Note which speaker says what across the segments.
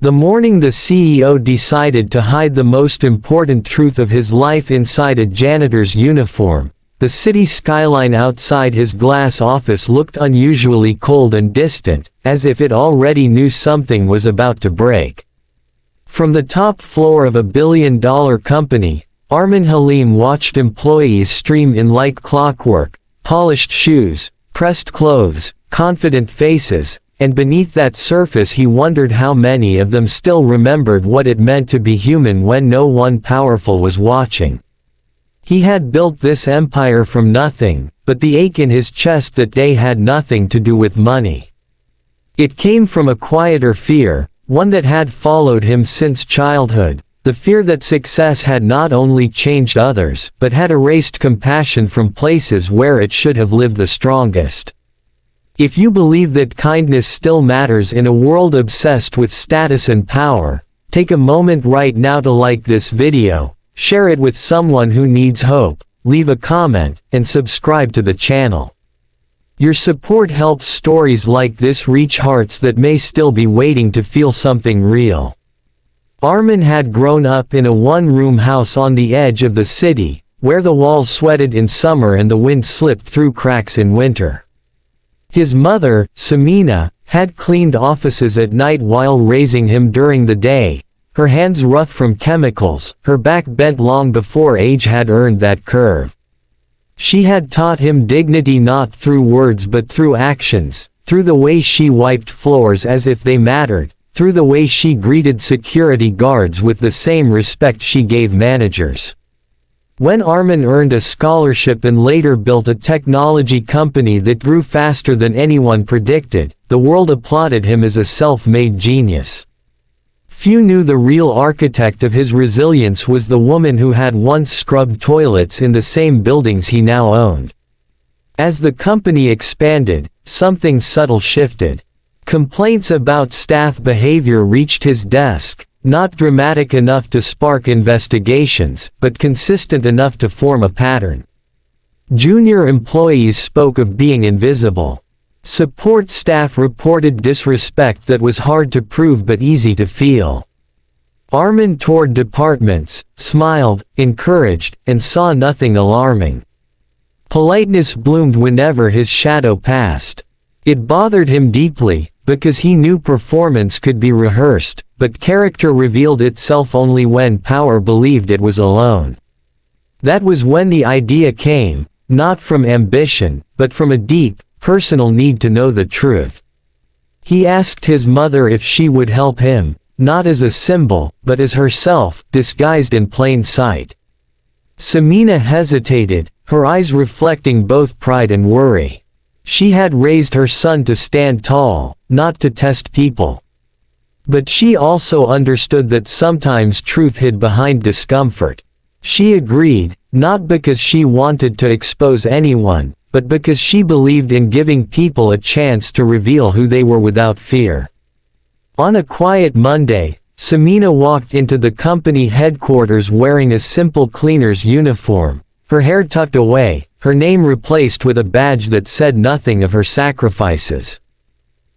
Speaker 1: The morning the CEO decided to hide the most important truth of his life inside a janitor's uniform, the city skyline outside his glass office looked unusually cold and distant, as if it already knew something was about to break. From the top floor of a billion-dollar company, Arman Haleem watched employees stream in like clockwork, polished shoes, pressed clothes, confident faces, and beneath that surface he wondered how many of them still remembered what it meant to be human when no one powerful was watching. He had built this empire from nothing, but the ache in his chest that day had nothing to do with money. It came from a quieter fear, one that had followed him since childhood, the fear that success had not only changed others, but had erased compassion from places where it should have lived the strongest. If you believe that kindness still matters in a world obsessed with status and power, take a moment right now to like this video, share it with someone who needs hope, leave a comment, and subscribe to the channel. Your support helps stories like this reach hearts that may still be waiting to feel something real. Arman had grown up in a one-room house on the edge of the city, where the walls sweated in summer and the wind slipped through cracks in winter. His mother, Samina, had cleaned offices at night while raising him during the day, her hands rough from chemicals, her back bent long before age had earned that curve. She had taught him dignity not through words but through actions, through the way she wiped floors as if they mattered, through the way she greeted security guards with the same respect she gave managers. When Arman earned a scholarship and later built a technology company that grew faster than anyone predicted, the world applauded him as a self-made genius. Few knew the real architect of his resilience was the woman who had once scrubbed toilets in the same buildings he now owned. As the company expanded, something subtle shifted. Complaints about staff behavior reached his desk, not dramatic enough to spark investigations, but consistent enough to form a pattern. Junior employees spoke of being invisible. Support staff reported disrespect that was hard to prove but easy to feel. Arman toured departments, smiled, encouraged, and saw nothing alarming. Politeness bloomed whenever his shadow passed. It bothered him deeply, because he knew performance could be rehearsed, but character revealed itself only when power believed it was alone. That was when the idea came, not from ambition, but from a deep, personal need to know the truth. He asked his mother if she would help him, not as a symbol, but as herself, disguised in plain sight. Samina hesitated, her eyes reflecting both pride and worry. She had raised her son to stand tall, not to test people. But she also understood that sometimes truth hid behind discomfort. She agreed, not because she wanted to expose anyone, but because she believed in giving people a chance to reveal who they were without fear. On a quiet Monday, Samina walked into the company headquarters wearing a simple cleaner's uniform, her hair tucked away, her name replaced with a badge that said nothing of her sacrifices.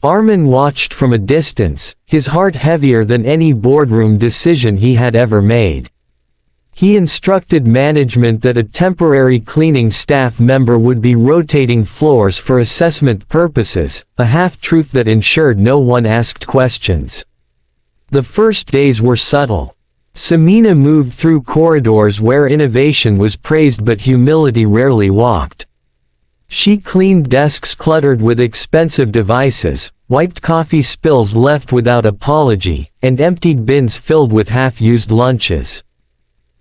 Speaker 1: Arman watched from a distance, his heart heavier than any boardroom decision he had ever made. He instructed management that a temporary cleaning staff member would be rotating floors for assessment purposes, a half-truth that ensured no one asked questions. The first days were subtle. Samina moved through corridors where innovation was praised but humility rarely walked. She cleaned desks cluttered with expensive devices, wiped coffee spills left without apology, and emptied bins filled with half-used lunches.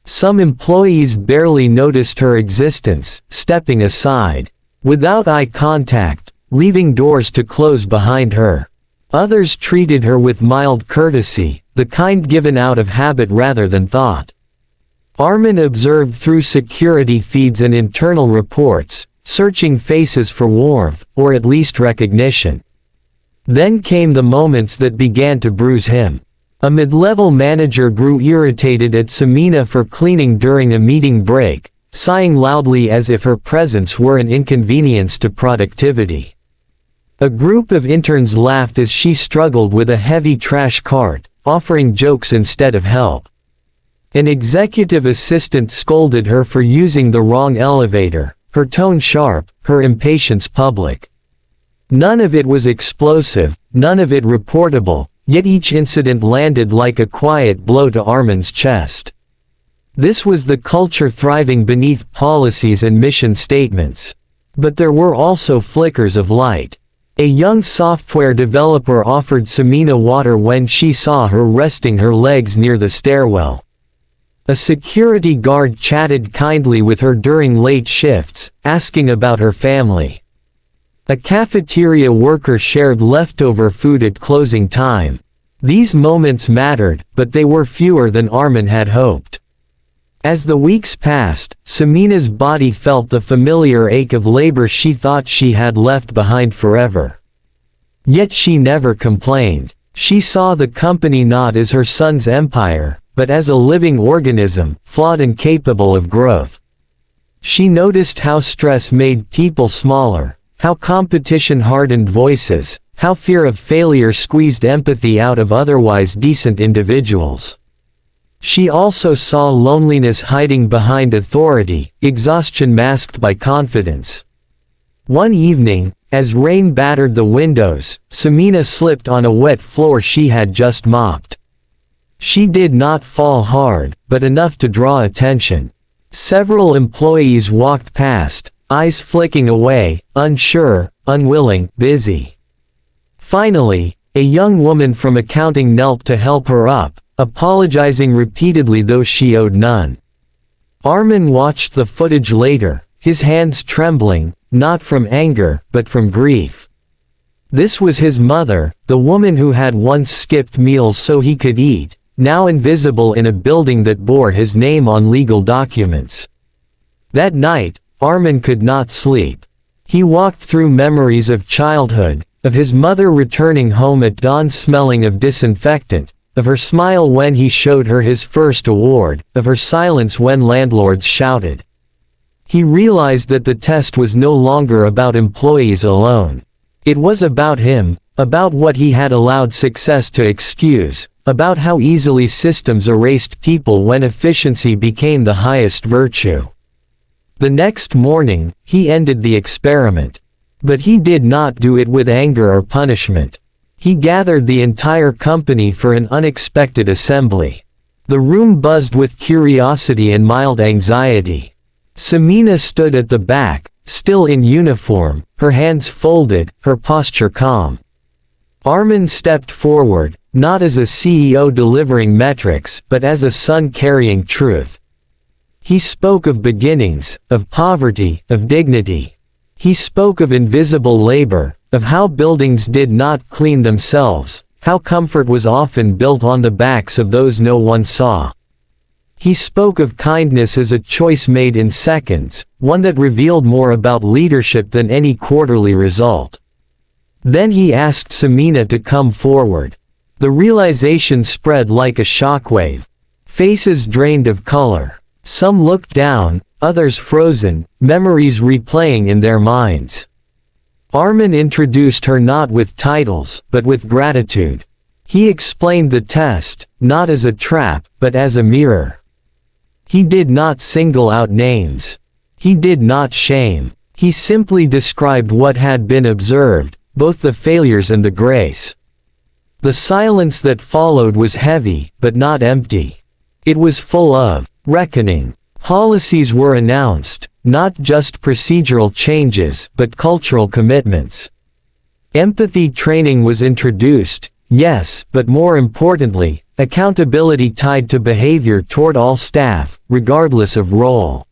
Speaker 1: Some employees barely noticed her existence, stepping aside, without eye contact, leaving doors to close behind her. Others treated her with mild courtesy, the kind given out of habit rather than thought. Arman observed through security feeds and internal reports, searching faces for warmth, or at least recognition. Then came the moments that began to bruise him. A mid-level manager grew irritated at Samina for cleaning during a meeting break, sighing loudly as if her presence were an inconvenience to productivity. A group of interns laughed as she struggled with a heavy trash cart, offering jokes instead of help. An executive assistant scolded her for using the wrong elevator, her tone sharp, her impatience public. None of it was explosive, none of it reportable, yet each incident landed like a quiet blow to Arman's chest. This was the culture thriving beneath policies and mission statements. But there were also flickers of light. A young software developer offered Samina water when she saw her resting her legs near the stairwell. A security guard chatted kindly with her during late shifts, asking about her family. A cafeteria worker shared leftover food at closing time. These moments mattered, but they were fewer than Arman had hoped. As the weeks passed, Samina's body felt the familiar ache of labor she thought she had left behind forever. Yet she never complained. She saw the company not as her son's empire, but as a living organism, flawed and capable of growth. She noticed how stress made people smaller, how competition hardened voices, how fear of failure squeezed empathy out of otherwise decent individuals. She also saw loneliness hiding behind authority, exhaustion masked by confidence. One evening, as rain battered the windows, Samina slipped on a wet floor she had just mopped. She did not fall hard, but enough to draw attention. Several employees walked past, eyes flicking away, unsure, unwilling, busy. Finally, a young woman from accounting knelt to help her up, apologizing repeatedly though she owed none. Arman watched the footage later, his hands trembling, not from anger, but from grief. This was his mother, the woman who had once skipped meals so he could eat, now invisible in a building that bore his name on legal documents. That night, Arman could not sleep. He walked through memories of childhood, of his mother returning home at dawn smelling of disinfectant, of her smile when he showed her his first award, of her silence when landlords shouted. He realized that the test was no longer about employees alone. It was about him, about what he had allowed success to excuse, about how easily systems erased people when efficiency became the highest virtue. The next morning, he ended the experiment. But he did not do it with anger or punishment. He gathered the entire company for an unexpected assembly. The room buzzed with curiosity and mild anxiety. Samina stood at the back, still in uniform, her hands folded, her posture calm. Arman stepped forward, not as a CEO delivering metrics, but as a son carrying truth. He spoke of beginnings, of poverty, of dignity. He spoke of invisible labor, of how buildings did not clean themselves, how comfort was often built on the backs of those no one saw. He spoke of kindness as a choice made in seconds, one that revealed more about leadership than any quarterly result. Then he asked Samina to come forward. The realization spread like a shockwave. Faces drained of color. Some looked down, others frozen, memories replaying in their minds. Arman introduced her not with titles, but with gratitude. He explained the test, not as a trap, but as a mirror. He did not single out names. He did not shame. He simply described what had been observed, both the failures and the grace. The silence that followed was heavy, but not empty. It was full of reckoning. Policies were announced, not just procedural changes, but cultural commitments. Empathy training was introduced, yes, but more importantly, accountability tied to behavior toward all staff, regardless of role.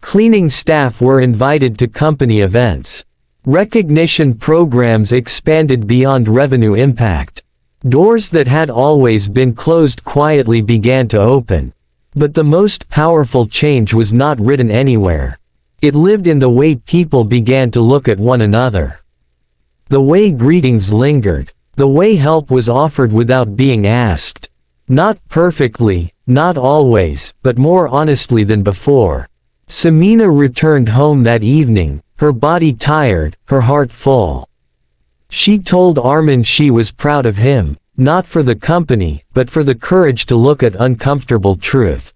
Speaker 1: Cleaning staff were invited to company events. Recognition programs expanded beyond revenue impact. Doors that had always been closed quietly began to open. But the most powerful change was not written anywhere. It lived in the way people began to look at one another. The way greetings lingered. The way help was offered without being asked. Not perfectly, not always, but more honestly than before. Samina returned home that evening, her body tired, her heart full. She told Arman she was proud of him, not for the company, but for the courage to look at uncomfortable truth.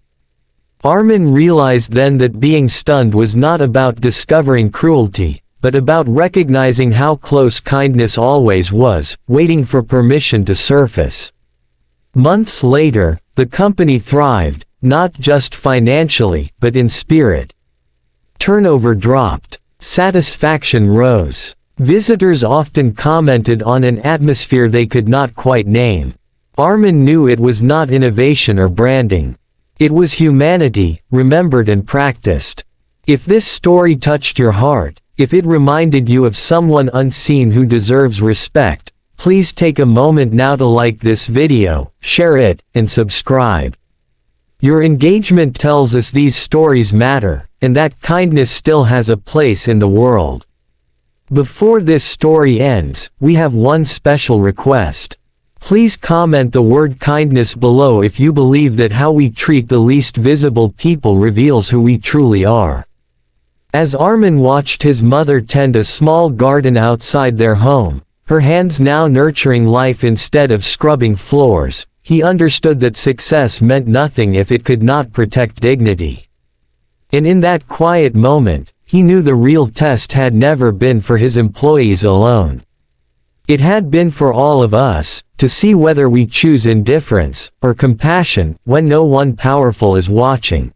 Speaker 1: Arman realized then that being stunned was not about discovering cruelty, but about recognizing how close kindness always was, waiting for permission to surface. Months later, the company thrived, not just financially, but in spirit. Turnover dropped. Satisfaction rose. Visitors often commented on an atmosphere they could not quite name. Arman knew it was not innovation or branding. It was humanity, remembered and practiced. If this story touched your heart, if it reminded you of someone unseen who deserves respect, please take a moment now to like this video, share it, and subscribe. Your engagement tells us these stories matter, and that kindness still has a place in the world. Before this story ends, we have one special request. Please comment the word kindness below if you believe that how we treat the least visible people reveals who we truly are. As Arman watched his mother tend a small garden outside their home, her hands now nurturing life instead of scrubbing floors, he understood that success meant nothing if it could not protect dignity. And in that quiet moment, he knew the real test had never been for his employees alone. It had been for all of us, to see whether we choose indifference or compassion when no one powerful is watching.